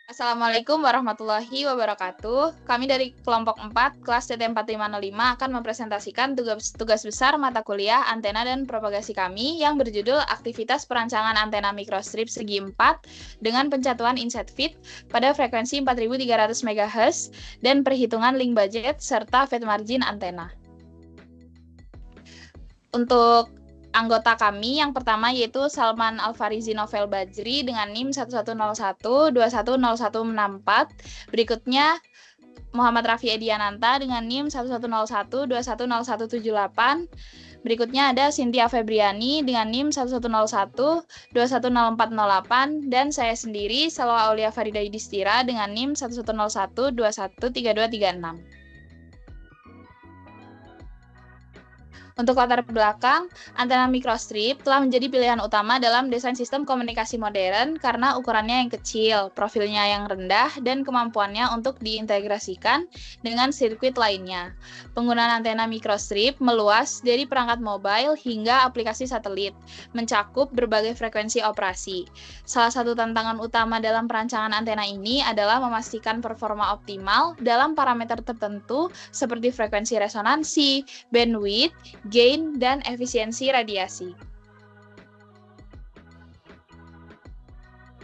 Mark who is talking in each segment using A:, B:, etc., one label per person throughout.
A: Assalamualaikum warahmatullahi wabarakatuh. Kami dari kelompok 4, kelas TT4505 akan mempresentasikan tugas besar mata kuliah antena dan propagasi kami yang berjudul Aktivitas Perancangan Antena Mikrostrip Segi 4 dengan pencatuan inset feed pada frekuensi 4300 MHz dan perhitungan link budget serta fade margin antena. Untuk anggota kami yang pertama yaitu Salman Alfarizi Novel Bajri dengan NIM 1101210164. Berikutnya Muhammad Rafi Ediananta dengan NIM 1101210178. Berikutnya ada Cynthia Febriani dengan NIM 1101210408 dan saya sendiri Salwa Aulia Farida Yudhistira dengan NIM 1101213236. Untuk latar belakang, antena mikrostrip telah menjadi pilihan utama dalam desain sistem komunikasi modern karena ukurannya yang kecil, profilnya yang rendah, dan kemampuannya untuk diintegrasikan dengan sirkuit lainnya. Penggunaan antena mikrostrip meluas dari perangkat mobile hingga aplikasi satelit, mencakup berbagai frekuensi operasi. Salah satu tantangan utama dalam perancangan antena ini adalah memastikan performa optimal dalam parameter tertentu seperti frekuensi resonansi, bandwidth, gain, dan efisiensi radiasi.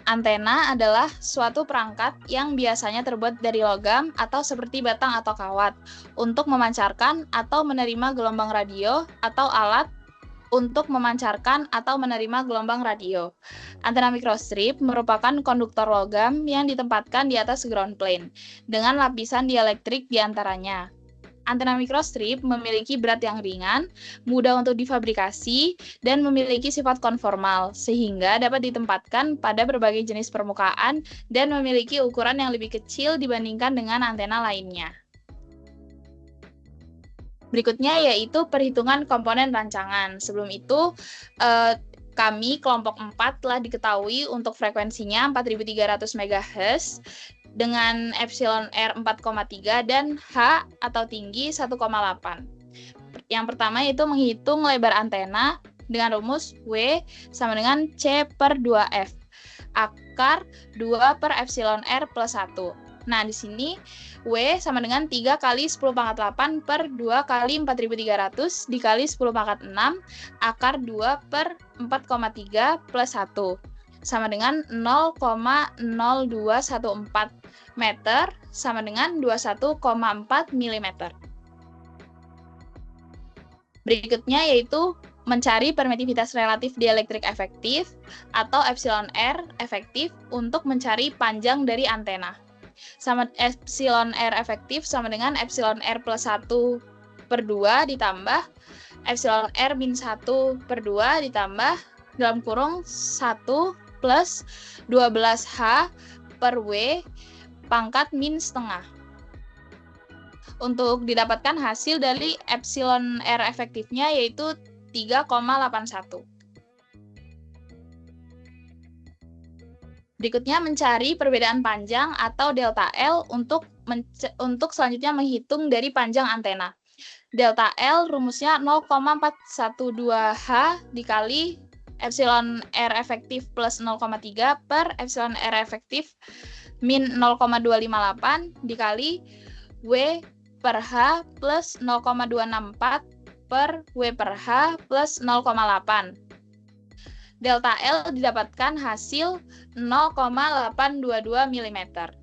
A: Antena adalah suatu perangkat yang biasanya terbuat dari logam atau seperti batang atau kawat untuk memancarkan atau menerima gelombang radio atau alat untuk memancarkan atau menerima gelombang radio. Antena mikrostrip merupakan konduktor logam yang ditempatkan di atas ground plane dengan lapisan dielektrik di antaranya. Antena mikrostrip memiliki berat yang ringan, mudah untuk difabrikasi, dan memiliki sifat konformal, sehingga dapat ditempatkan pada berbagai jenis permukaan dan memiliki ukuran yang lebih kecil dibandingkan dengan antena lainnya. Berikutnya yaitu perhitungan komponen rancangan. Sebelum itu, kami kelompok 4 telah diketahui untuk frekuensinya 4300 MHz, dengan epsilon R 4,3 dan H atau tinggi 1,8. Yang pertama yaitu menghitung lebar antena dengan rumus W sama dengan C per 2F. Akar 2 per epsilon R plus 1. Nah, di sini W sama dengan 3 kali 10 pangkat 8 per 2 kali 4300 dikali 10 pangkat 6 akar 2 per 4,3 plus 1. Sama dengan 0,0214 meter sama dengan 21,4 mm. Berikutnya yaitu mencari permitivitas relatif dielektrik efektif atau epsilon R efektif untuk mencari panjang dari antena. Sama epsilon R efektif sama dengan epsilon R plus 1 per 2 ditambah epsilon R min 1 per 2 ditambah dalam kurung 1 plus 12H per W pangkat min setengah. Untuk didapatkan hasil dari epsilon R efektifnya yaitu 3,81. Berikutnya mencari perbedaan panjang atau delta L untuk selanjutnya menghitung dari panjang antena. Delta L rumusnya 0,412H dikali epsilon R efektif plus 0,3 per epsilon R efektif min 0,258 dikali W per H plus 0,264 per W per H plus 0,8. Delta L didapatkan hasil 0,822 mm.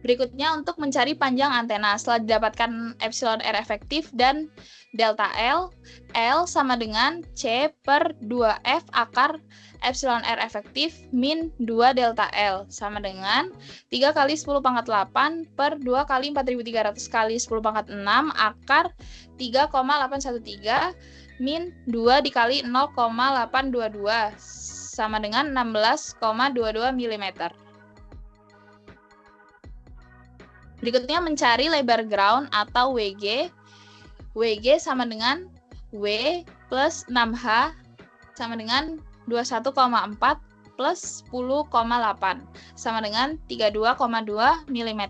A: Berikutnya untuk mencari panjang antena setelah didapatkan epsilon R efektif dan delta L, L sama dengan C per 2F akar epsilon R efektif min 2 delta L sama dengan 3 kali 10 pangkat 8 per 2 kali 4300 kali 10 pangkat 6 akar 3,813 min 2 dikali 0,822 sama dengan 16,22 mm. Berikutnya mencari lebar ground atau WG. WG sama dengan W plus 6H sama dengan 21,4 plus 10,8 sama dengan 32,2 mm.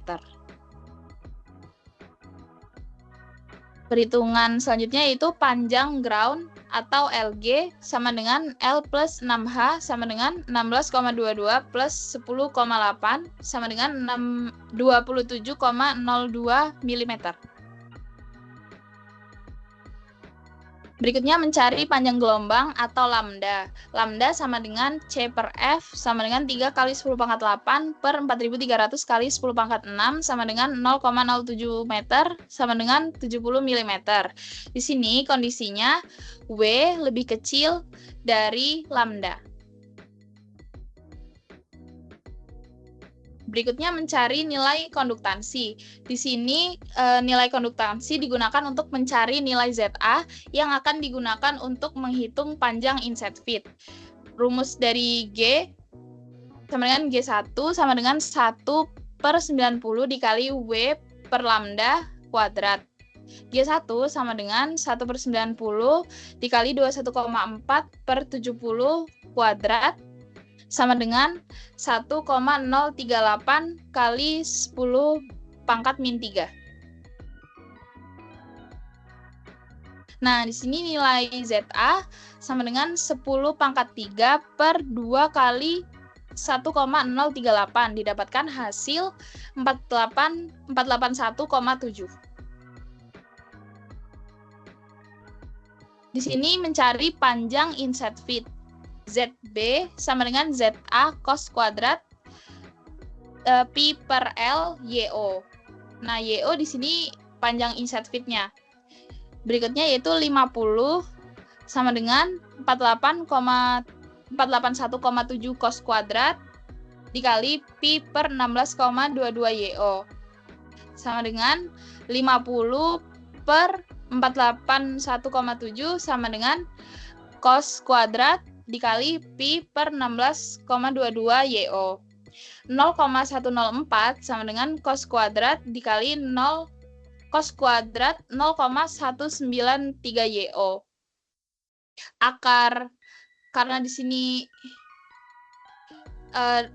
A: Perhitungan selanjutnya yaitu panjang ground atau LG sama dengan L plus 6H sama dengan 16,22 plus 10,8 sama dengan 27,02 mm. Berikutnya mencari panjang gelombang atau lambda. Lambda sama dengan C per F sama dengan 3 kali 10 pangkat 8 per 4.300 kali 10 pangkat 6 sama dengan 0,07 meter sama dengan 70 mm. Di sini kondisinya W lebih kecil dari lambda. Berikutnya mencari nilai konduktansi. Di sini nilai konduktansi digunakan untuk mencari nilai ZA yang akan digunakan untuk menghitung panjang inset feed. Rumus dari G sama dengan G1 sama dengan 1 per 90 dikali W per lambda kuadrat. G1 sama dengan 1 per 90 dikali 21,4 per 70 kuadrat sama dengan 1,038 kali 10 pangkat min 3. Nah, di sini nilai ZA sama dengan 10 pangkat 3 per 2 kali 1,038. Didapatkan hasil 481,7. Di sini mencari panjang inset feed. ZB sama dengan ZA cos kuadrat Pi per L YO. Nah, YO di sini panjang inset feed-nya. Berikutnya yaitu 50 sama dengan 481,7 cos kuadrat dikali Pi per 16,22 YO. Sama dengan 50 per 481,7 sama dengan cos kuadrat dikali Pi per 16,22 YO. 0,104 sama dengan cos kuadrat dikali 0 cos kuadrat 0,193 YO. Akar, karena di sini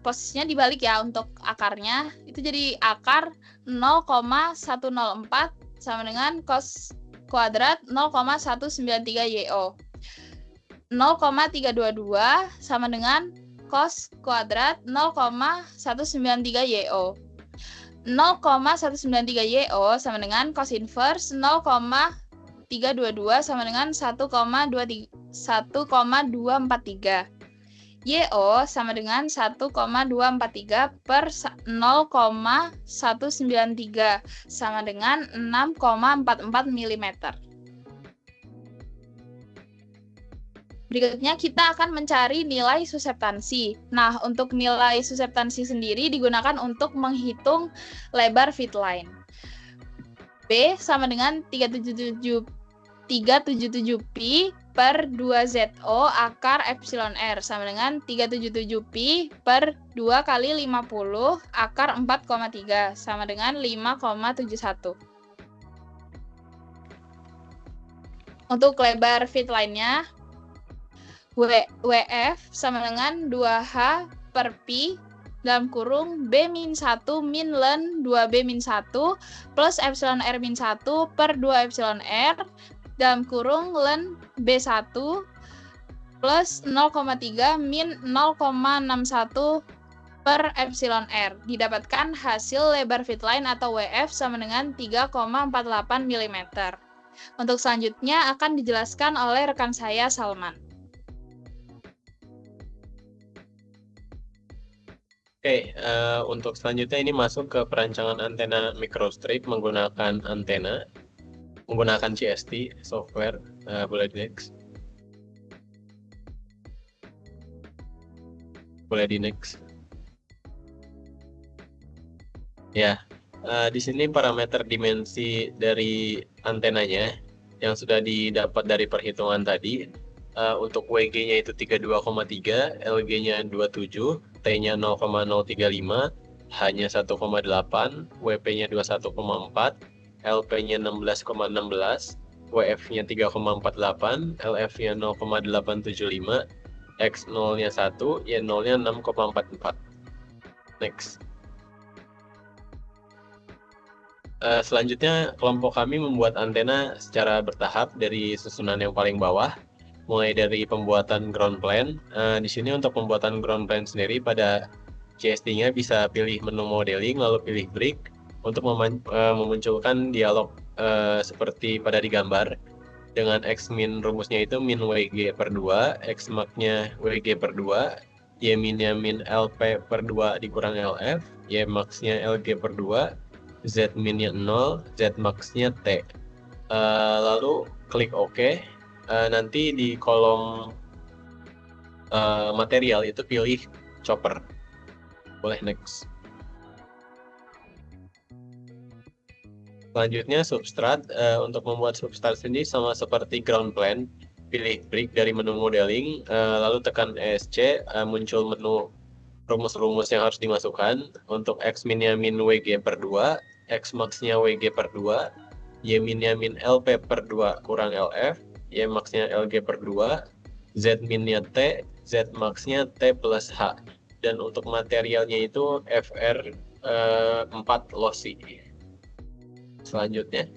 A: posisinya dibalik ya untuk akarnya, itu jadi akar 0,104 sama dengan cos kuadrat 0,193 YO. 0,322 sama dengan cos kuadrat 0,193 YO. 0,193 YO sama dengan cos inverse 0,322 sama dengan 1,243. YO sama dengan 1,243 per 0,193 sama dengan 6,44 mm. Berikutnya kita akan mencari nilai suseptansi. Nah, untuk nilai suseptansi sendiri digunakan untuk menghitung lebar feed line. B sama dengan 377pi per 2ZO akar epsilon R sama dengan 377pi per 2 kali 50 akar 4,3 sama dengan 5,71. Untuk lebar feed line-nya, WF sama dengan 2H per Pi dalam kurung B-1 min len 2B-1 plus epsilon R-1 per 2 epsilon R dalam kurung len B1 plus 0,3 min 0,61 per epsilon R. Didapatkan hasil lebar feed line atau WF sama dengan 3,48 mm. Untuk selanjutnya akan dijelaskan oleh rekan saya, Salman.
B: Oke, untuk selanjutnya ini masuk ke perancangan antena microstrip menggunakan CST software. Boleh di next. Boleh di next. Ya, di sini parameter dimensi dari antenanya yang sudah didapat dari perhitungan tadi. Untuk WG-nya itu 32,3, LG-nya 27, T-nya 0,035, H-nya 1,8, WP-nya 21,4, LP-nya 16,16, WF-nya 3,48, LF-nya 0,875, X0-nya 1, Y0-nya 6,44. Next. Selanjutnya, kelompok kami membuat antena secara bertahap dari susunan yang paling bawah. mulai dari pembuatan ground plan. Di sini untuk pembuatan ground plan sendiri pada CSD-nya bisa pilih menu modeling lalu pilih break untuk memunculkan dialog seperti pada digambar dengan X min rumusnya itu min WG per 2, X max-nya WG per 2, Y min-nya min LP per 2 dikurang LF, Y max-nya LG per 2, Z min-nya 0, Z max-nya T. Lalu klik OK. Nanti di kolom material itu pilih chopper. Boleh next. Selanjutnya substrat. Untuk membuat substrat sendiri sama seperti ground plan, pilih break dari menu modeling, lalu tekan ESC, muncul menu rumus-rumus yang harus dimasukkan. Untuk X min-nya min WG per 2, X max-nya WG per 2, Y min-nya min LP per 2 kurang LF, Y max-nya LG per 2, Z min-nya T, Z max-nya T plus H. Dan untuk materialnya itu FR 4 lossy. Selanjutnya,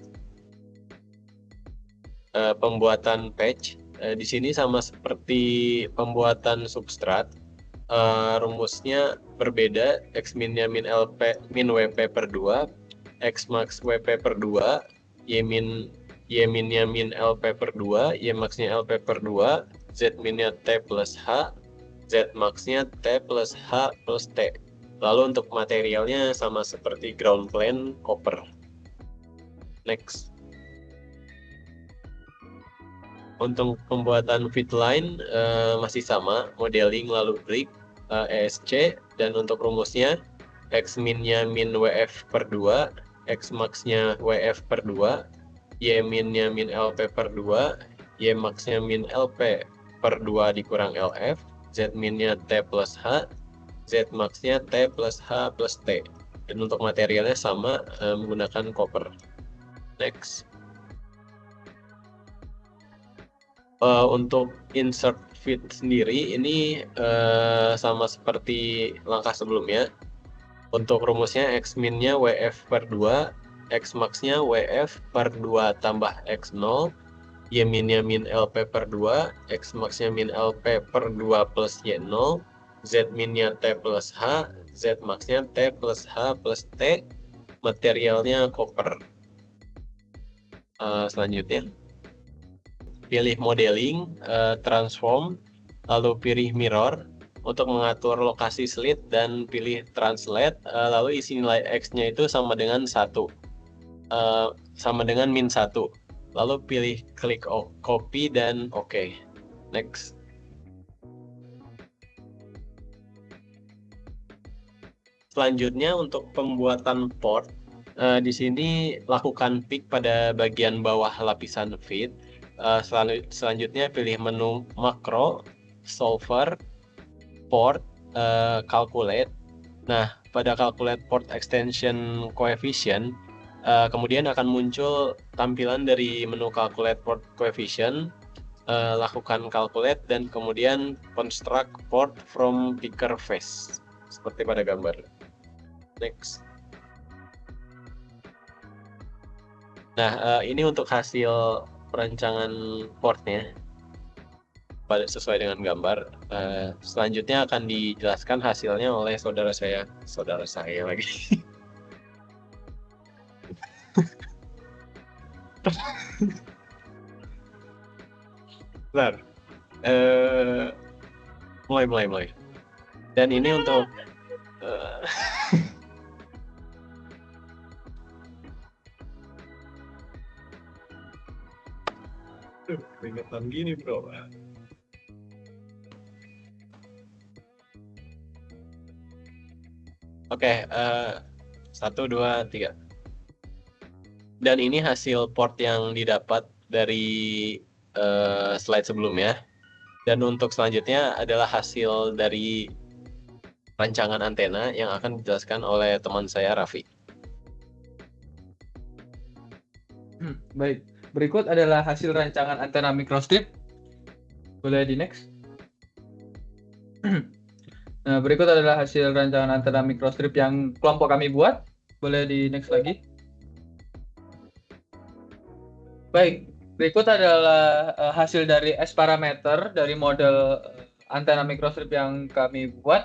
B: pembuatan patch. Di sini sama seperti pembuatan substrat, rumusnya berbeda. X min-nya min LP min WP per 2, X max WP per 2, Y min-nya min LP per 2, Y max-nya LP per 2, Z min-nya T plus H, Z max-nya T plus H plus T. Lalu untuk materialnya sama seperti ground plan copper. Next. Untuk pembuatan fit line masih sama, modeling lalu break, ESC, dan untuk rumusnya X min-nya min WF per 2, X max-nya WF per 2, Y min-nya min LP per 2, Y max-nya min LP per 2 dikurang LF, Z min-nya T plus H, Z max-nya T plus H plus T. Dan untuk materialnya sama, menggunakan copper. Next. Untuk insert fit sendiri ini sama seperti langkah sebelumnya. Untuk rumusnya X min-nya WF per 2, X max-nya WF per 2 tambah X0, Y min-nya min LP per 2, X max-nya min LP per 2 plus Y0, Z min-nya T plus H, Z max-nya T plus H plus T, materialnya copper. Selanjutnya, pilih modeling, transform, lalu pilih mirror untuk mengatur lokasi slit dan pilih translate, lalu isi nilai X-nya itu sama dengan 1, sama dengan min 1. Lalu pilih klik copy dan OK. Next. Selanjutnya untuk pembuatan port, di sini lakukan pick pada bagian bawah lapisan feed. Selanjutnya pilih menu makro, solver, port, calculate. Nah, pada calculate port extension coefficient, kemudian akan muncul tampilan dari menu calculate port coefficient, lakukan calculate dan kemudian construct port from picker face seperti pada gambar. Next. Nah, ini untuk hasil perancangan portnya sesuai dengan gambar. Selanjutnya akan dijelaskan hasilnya oleh saudara saya lagi. Bentar. Mulai. Dan ini untuk keringetan gini bro. Oke, 1, 2, 3. Dan ini hasil port yang didapat dari slide sebelumnya. Dan untuk selanjutnya adalah hasil dari rancangan antena yang akan dijelaskan oleh teman saya Raffi.
C: Baik, berikut adalah hasil rancangan antena microstrip. Boleh di next. Nah, berikut adalah hasil rancangan antena microstrip yang kelompok kami buat. Boleh di next lagi. Baik, Berikut adalah hasil dari S parameter dari model antena microstrip yang kami buat.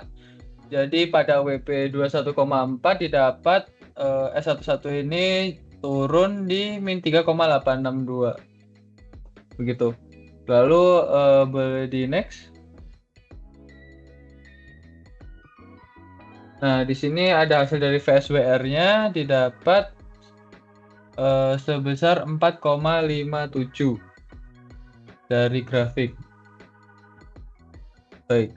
C: Jadi pada WP 21,4 didapat S11 ini turun di min 3,862. Begitu. Lalu boleh di next. Nah, di sini ada hasil dari VSWR-nya didapat sebesar 4,57 dari grafik. Baik.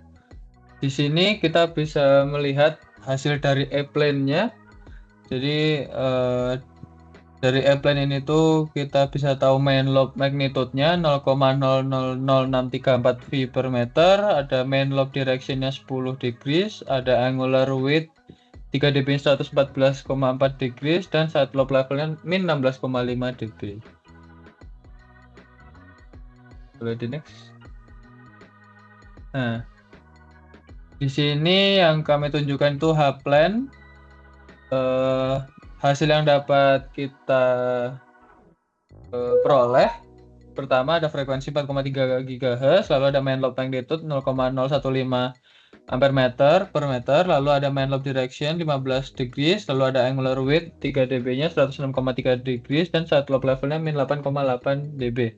C: Di sini kita bisa melihat hasil dari E-plane-nya. Jadi dari E-plane ini tuh kita bisa tahu main lobe magnitude-nya 0,00064 V per meter, ada main lobe direction-nya 10 degrees, ada angular width 3 dB 114,4 degrees, dan side lobe levelnya min 16,5 degrees. Boleh di next. Nah, di sini yang kami tunjukkan itu H-plane. Hasil yang dapat kita peroleh, pertama ada frekuensi 4,3 GHz, lalu ada main lobe magnitude 0,015 ampere meter per meter, lalu ada main lobe direction 15 degrees, lalu ada angular width 3 dB nya 106,3 degrees, dan side lobe levelnya min 8,8 dB.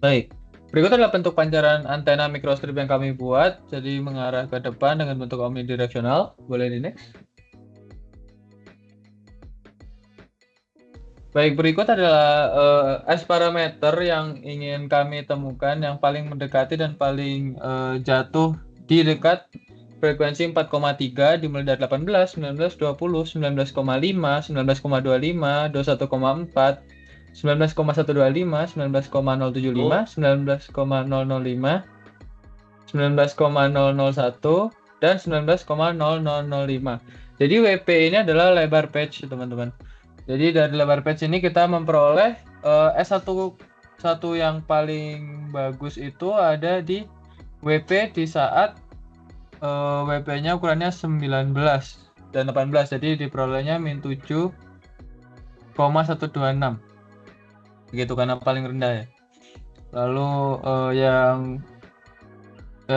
C: Baik, berikut adalah bentuk pancaran antena microstrip yang kami buat, jadi mengarah ke depan dengan bentuk omnidireksional. Boleh di next. Baik, berikut adalah S parameter yang ingin kami temukan yang paling mendekati dan paling jatuh di dekat frekuensi 4,3 dimulai dari 18, 19, 20, 19,5, 19,25, 21,4, 19,125, 19,075, 19,005, 19,001, dan 19,0005. Jadi WP ini adalah lebar patch, teman-teman. Jadi dari lebar patch ini kita memperoleh S1 yang paling bagus itu ada di WP di saat WP-nya ukurannya 19 dan 18. Jadi diperolehnya min 7,126. Begitu, karena paling rendah ya. Lalu yang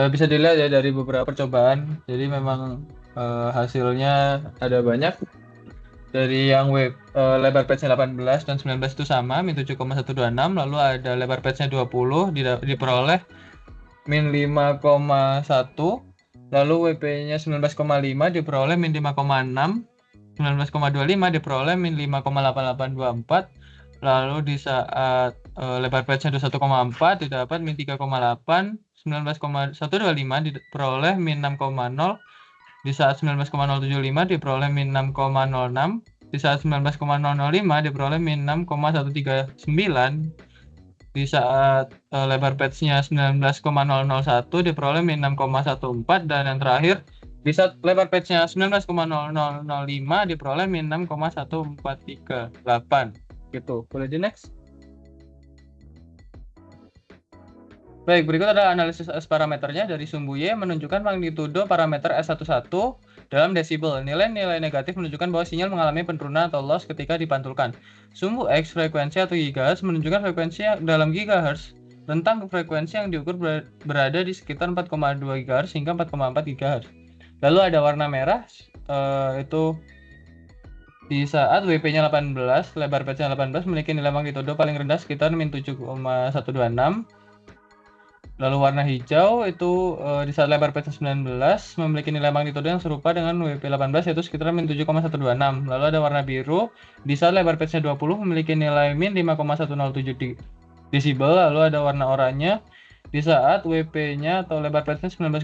C: bisa dilihat ya dari beberapa percobaan, jadi memang hasilnya ada banyak. Dari yang lebar patch-nya 18 dan 19 itu sama, min 7,126. Lalu ada lebar patch-nya 20, diperoleh min 5,1. Lalu WP-nya 19,5 diperoleh min 5,6. 19,25 diperoleh min 5,8824. Lalu di saat lebar patch-nya 21,4 didapat min 3,8. 19,125 diperoleh min 6,0. Di saat 19,075 diperoleh min 6,06. Di saat 19,005 diperoleh min 6,139. Di saat lebar patch-nya 19,001 diperoleh min 6,14. Dan yang terakhir, di saat lebar patch-nya 19,0005 diperoleh min 6,1438. Gitu. Boleh di next. Baik, berikut adalah analisis S parameternya dari sumbu Y menunjukkan magnitudo parameter S11 dalam desibel. Nilai-nilai negatif menunjukkan bahwa sinyal mengalami penurunan atau loss ketika dipantulkan. Sumbu X frekuensi atau gigahertz menunjukkan frekuensi dalam gigahertz. Rentang frekuensi yang diukur berada di sekitar 4,2 GHz hingga 4,4 GHz. Lalu ada warna merah, itu di saat WP-nya 18, lebar patch-nya 18 memiliki nilai magnitudo paling rendah sekitar min 7,126. Lalu warna hijau itu di saat lebar patch 19 memiliki nilai magnitudo yang serupa dengan WP18 yaitu sekitar min 7,126. Lalu ada warna biru di saat lebar patch 20 memiliki nilai min 5,107 desibel. Lalu ada warna oranye di saat WP-nya atau lebar patch 19,5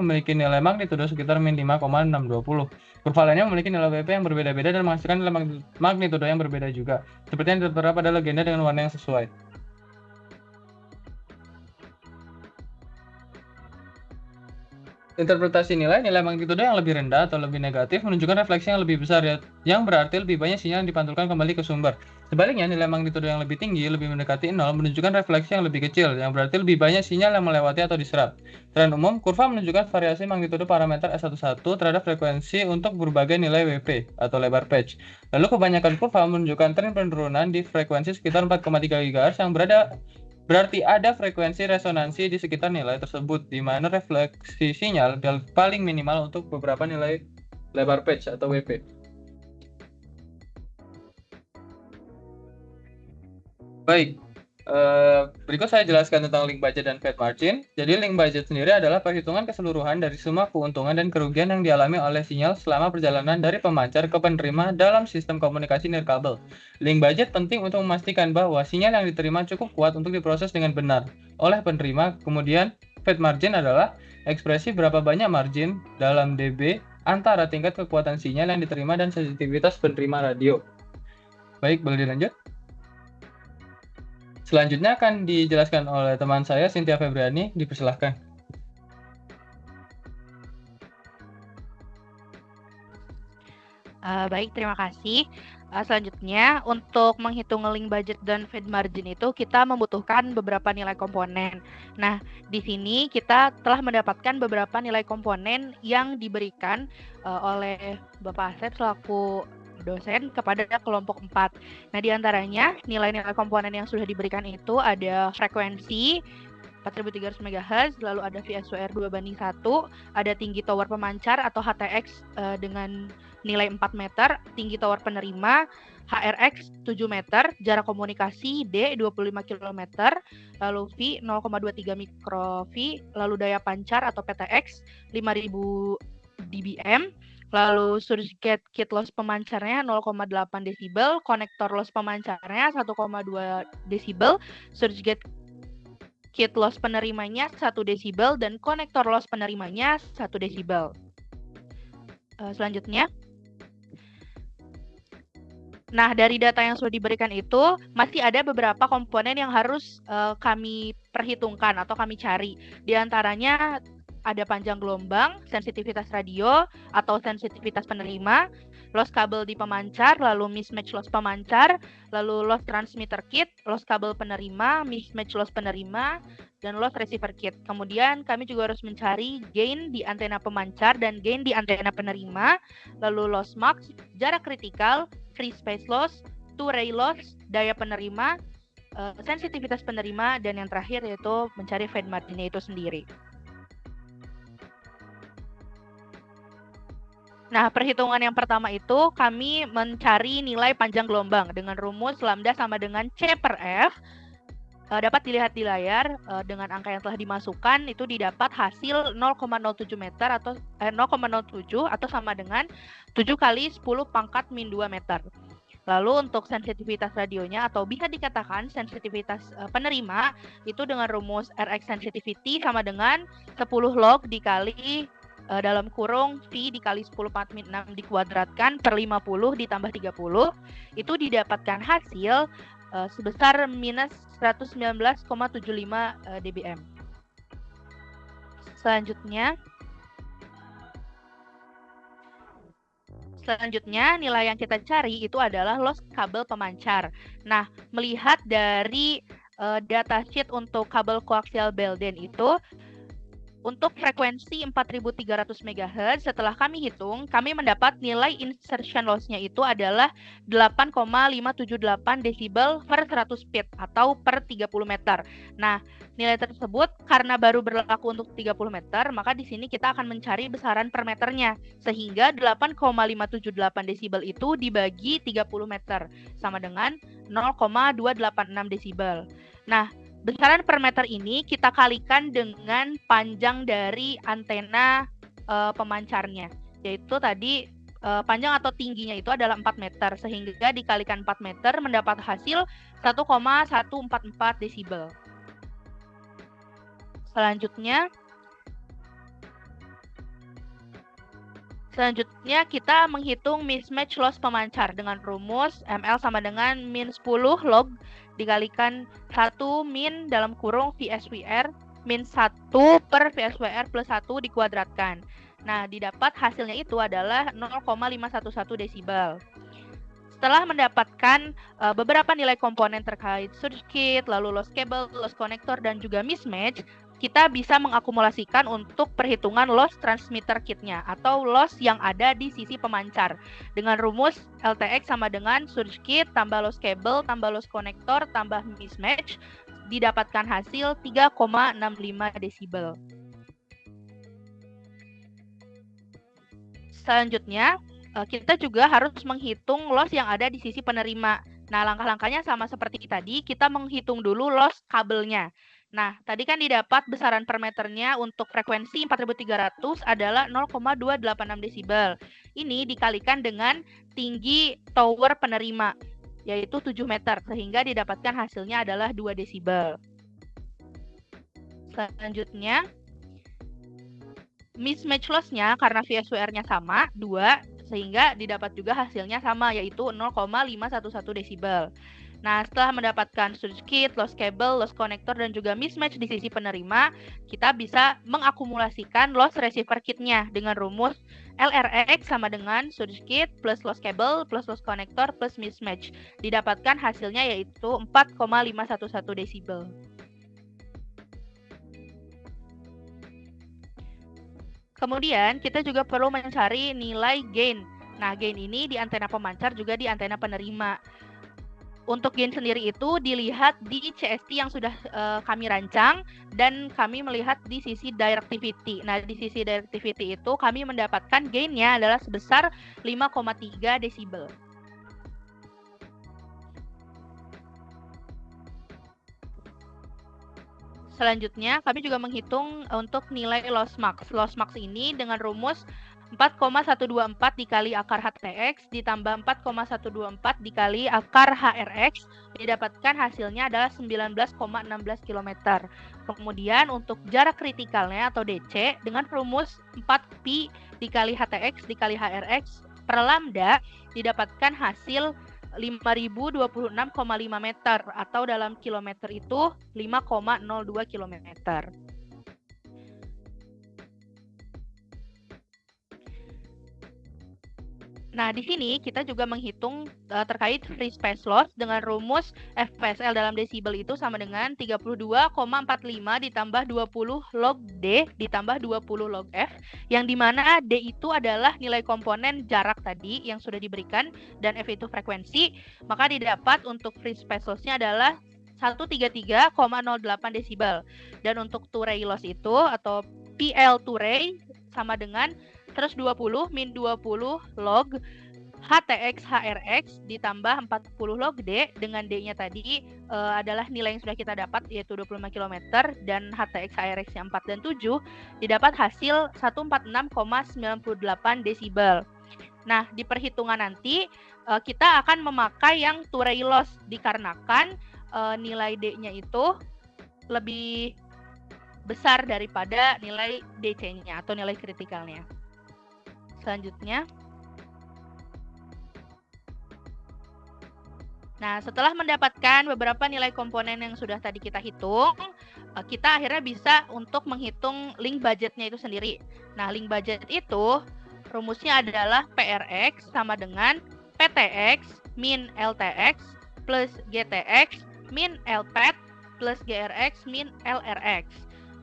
C: memiliki nilai magnitudo sekitar min 5,620. Kurva lainnya memiliki nilai WP yang berbeda-beda dan menghasilkan nilai magnitudo yang berbeda juga. Seperti yang tertera pada legenda dengan warna yang sesuai. Interpretasi nilai magnitudo yang lebih rendah atau lebih negatif menunjukkan refleksi yang lebih besar, yang berarti lebih banyak sinyal yang dipantulkan kembali ke sumber. Sebaliknya, nilai magnitudo yang lebih tinggi, lebih mendekati 0, menunjukkan refleksi yang lebih kecil, yang berarti lebih banyak sinyal yang melewati atau diserap. Tren umum, kurva menunjukkan variasi magnitudo parameter S11 terhadap frekuensi untuk berbagai nilai WP atau lebar patch. Lalu kebanyakan kurva menunjukkan tren penurunan di frekuensi sekitar 4,3 GHz yang berarti ada frekuensi resonansi di sekitar nilai tersebut, di mana refleksi sinyal paling minimal untuk beberapa nilai lebar patch atau WP. Baik, berikut saya jelaskan tentang link budget dan fat margin. Jadi link budget sendiri adalah perhitungan keseluruhan dari semua keuntungan dan kerugian yang dialami oleh sinyal selama perjalanan dari pemancar ke penerima dalam sistem komunikasi nirkabel. Link budget penting untuk memastikan bahwa sinyal yang diterima cukup kuat untuk diproses dengan benar oleh penerima. Kemudian fat margin adalah ekspresi berapa banyak margin dalam dB antara tingkat kekuatan sinyal yang diterima dan sensitivitas penerima radio. Baik, boleh dilanjut? Selanjutnya akan dijelaskan oleh teman saya, Cynthia Febriani. Dipersilahkan.
D: Baik, terima kasih. Selanjutnya, untuk menghitung link budget dan feed margin itu kita membutuhkan beberapa nilai komponen. Nah, di sini kita telah mendapatkan beberapa nilai komponen yang diberikan oleh Bapak Asep selaku dosen kepada kelompok 4. Nah, diantaranya nilai-nilai komponen yang sudah diberikan itu ada frekuensi 4300 MHz, lalu ada VSWR 2:1, ada tinggi tower pemancar atau HTX dengan nilai 4 meter, tinggi tower penerima, HRX 7 meter, jarak komunikasi D 25 km, lalu V 0,23 mikroV, lalu daya pancar atau PTX 5000 dBm, lalu surge kit loss pemancarnya 0,8 desibel, konektor loss pemancarnya 1,2 desibel, surge kit loss penerimanya 1 desibel, dan konektor loss penerimanya 1 desibel. Selanjutnya, nah dari data yang sudah diberikan itu masih ada beberapa komponen yang harus kami perhitungkan atau kami cari. Di antaranya ada panjang gelombang, sensitivitas radio atau sensitivitas penerima, loss kabel di pemancar, lalu mismatch loss pemancar, lalu loss transmitter kit, loss kabel penerima, mismatch loss penerima, dan loss receiver kit. Kemudian kami juga harus mencari gain di antena pemancar dan gain di antena penerima, lalu loss max, jarak kritikal, free space loss, two-ray loss, daya penerima, sensitivitas penerima, dan yang terakhir yaitu mencari feed margin-nya itu sendiri. Nah, perhitungan yang pertama itu kami mencari nilai panjang gelombang dengan rumus lambda sama dengan C per F. Dapat dilihat di layar dengan angka yang telah dimasukkan itu didapat hasil 0,07 meter atau 0,07 atau sama dengan 7 kali 10 pangkat min 2 meter. Lalu untuk sensitivitas radionya atau bisa dikatakan sensitivitas penerima itu dengan rumus Rx sensitivity sama dengan 10 log dikali dalam kurung V dikali 10 pangkat min 6 dikuadratkan per 50 ditambah 30 itu didapatkan hasil sebesar minus 119,75 dBm. Selanjutnya nilai yang kita cari itu adalah loss kabel pemancar. Nah, melihat dari datasheet untuk kabel koaksial Belden itu untuk frekuensi 4300 MHz, setelah kami hitung, kami mendapat nilai insertion loss-nya itu adalah 8,578 desibel per 100 feet atau per 30 meter. Nah, nilai tersebut karena baru berlaku untuk 30 meter, maka di sini kita akan mencari besaran per meternya. Sehingga 8,578 desibel itu dibagi 30 meter, sama dengan 0,286 desibel. Nah, besaran per meter ini kita kalikan dengan panjang dari antena pemancarnya, yaitu tadi panjang atau tingginya itu adalah 4 meter, sehingga dikalikan 4 meter mendapat hasil 1,144 desibel. Selanjutnya kita menghitung mismatch loss pemancar dengan rumus ML sama dengan min 10 log dikalikan 1 min dalam kurung VSWR min 1 per VSWR plus 1 dikuadratkan. Nah, didapat hasilnya itu adalah 0,511 desibel. setelah mendapatkan beberapa nilai komponen terkait surge kit, lalu loss cable, loss connector, dan juga mismatch, kita bisa mengakumulasikan untuk perhitungan loss transmitter kitnya atau loss yang ada di sisi pemancar dengan rumus LTX sama dengan surge kit tambah loss cable tambah loss connector tambah mismatch, didapatkan hasil 3,65 desibel. Selanjutnya, kita juga harus menghitung loss yang ada di sisi penerima. Nah, langkah-langkahnya sama seperti tadi, kita menghitung dulu loss kabelnya. Nah, tadi kan didapat besaran per meternya untuk frekuensi 4300 adalah 0,286 desibel. Ini dikalikan dengan tinggi tower penerima, yaitu 7 meter, sehingga didapatkan hasilnya adalah 2 desibel. Selanjutnya, mismatch loss-nya karena VSWR-nya sama, 2, sehingga didapat juga hasilnya sama, yaitu 0,511 desibel. Nah, setelah mendapatkan surge kit, loss cable, loss connector, dan juga mismatch di sisi penerima, kita bisa mengakumulasikan loss receiver kitnya dengan rumus LRX sama dengan surge kit plus loss cable plus loss connector plus mismatch. Didapatkan hasilnya yaitu 4,511 desibel. Kemudian, kita juga perlu mencari nilai gain. Nah, gain ini di antena pemancar juga di antena penerima. Untuk gain sendiri itu dilihat di CST yang sudah kami rancang dan kami melihat di sisi directivity. Nah, di sisi directivity itu kami mendapatkan gainnya adalah sebesar 5,3 desibel. Selanjutnya, kami juga menghitung untuk nilai loss max. Loss max ini dengan rumus 4,124 dikali akar HTX ditambah 4,124 dikali akar HRX, didapatkan hasilnya adalah 19,16 km. Kemudian untuk jarak kritikalnya atau DC dengan rumus 4pi dikali HTX dikali HRX per lambda, didapatkan hasil 5.026,5 meter atau dalam kilometer itu 5,02 kilometer. Nah, di sini kita juga menghitung terkait free space loss dengan rumus FPSL dalam desibel itu sama dengan 32,45 ditambah 20 log D ditambah 20 log F, yang dimana D itu adalah nilai komponen jarak tadi yang sudah diberikan dan F itu frekuensi, maka didapat untuk free space loss-nya adalah 133,08 desibel. Dan untuk Touré loss itu atau PL Touré sama dengan 120 min 20 log HTX HRX ditambah 40 log D, dengan D-nya tadi adalah nilai yang sudah kita dapat yaitu 25 km dan HTX HRX-nya 4 dan 7, didapat hasil 146,98 desibel. Nah, di perhitungan nanti kita akan memakai yang Touré loss dikarenakan nilai D-nya itu lebih besar daripada nilai DC-nya atau nilai kritikalnya. Selanjutnya, nah setelah mendapatkan beberapa nilai komponen yang sudah tadi kita hitung, kita akhirnya bisa untuk menghitung link budgetnya itu sendiri. Nah, link budget itu rumusnya adalah PRX sama dengan PTX min LTX plus GTX min LPET plus GRX min LRX.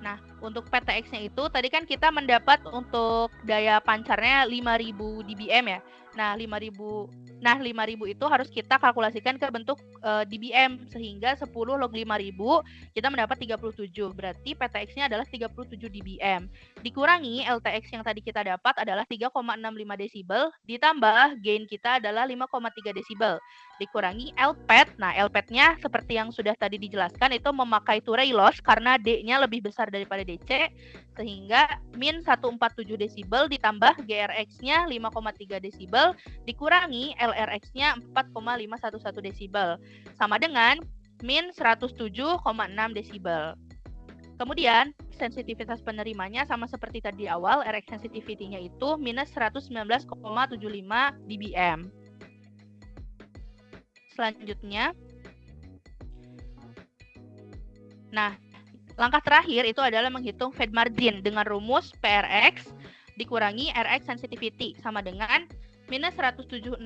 D: Nah, untuk PTX-nya itu tadi kan kita mendapat untuk daya pancarnya 5.000 dBm ya. Nah, 5.000 itu harus kita kalkulasikan ke bentuk dBm sehingga 10 log 5.000 kita mendapat 37. Berarti PTX-nya adalah 37 dBm. Dikurangi LTX yang tadi kita dapat adalah 3,65 desibel ditambah gain kita adalah 5,3 desibel. Dikurangi LPET. Nah, LPET-nya seperti yang sudah tadi dijelaskan itu memakai Touré loss karena D-nya lebih besar daripada DC, sehingga min 147 desibel ditambah GRX-nya 5,3 desibel dikurangi LRX-nya 4,511 desibel sama dengan min 107,6 desibel. Kemudian sensitivitas penerimanya sama seperti tadi awal, RX sensitivity-nya itu minus 119,75 dBm. Selanjutnya, nah, langkah terakhir itu adalah menghitung fed margin dengan rumus PRX dikurangi RX sensitivity sama dengan minus 107,6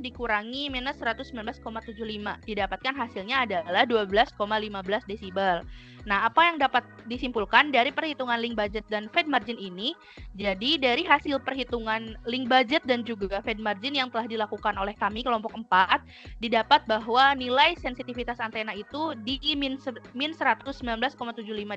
D: dikurangi minus 119,75. Didapatkan hasilnya adalah 12,15 desibel. Nah, apa yang dapat disimpulkan dari perhitungan link budget dan Fed margin ini? Jadi, dari hasil perhitungan link budget dan juga Fed margin yang telah dilakukan oleh kami kelompok 4, didapat bahwa nilai sensitivitas antena itu di min 119,75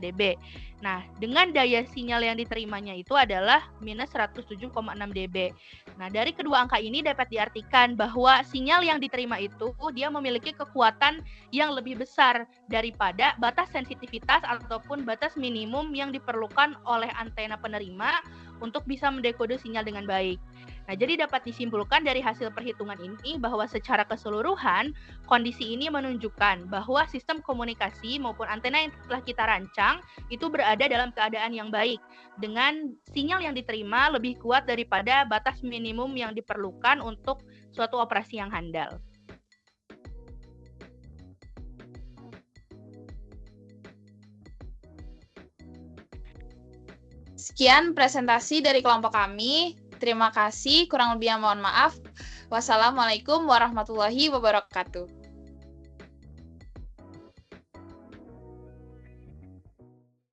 D: dB. Nah, dengan daya sinyal yang diterimanya itu adalah minus 107,6 dB. Nah, dari kedua angka ini dapat diartikan bahwa sinyal yang diterima itu dia memiliki kekuatan yang lebih besar daripada batas sensitivitas ataupun batas minimum yang diperlukan oleh antena penerima untuk bisa mendekode sinyal dengan baik. Nah, jadi dapat disimpulkan dari hasil perhitungan ini bahwa secara keseluruhan kondisi ini menunjukkan bahwa sistem komunikasi maupun antena yang telah kita rancang itu berada dalam keadaan yang baik dengan sinyal yang diterima lebih kuat daripada batas minimum yang diperlukan untuk suatu operasi yang handal.
A: Sekian presentasi dari kelompok kami. Terima kasih, kurang lebihnya mohon maaf. Wassalamualaikum warahmatullahi wabarakatuh.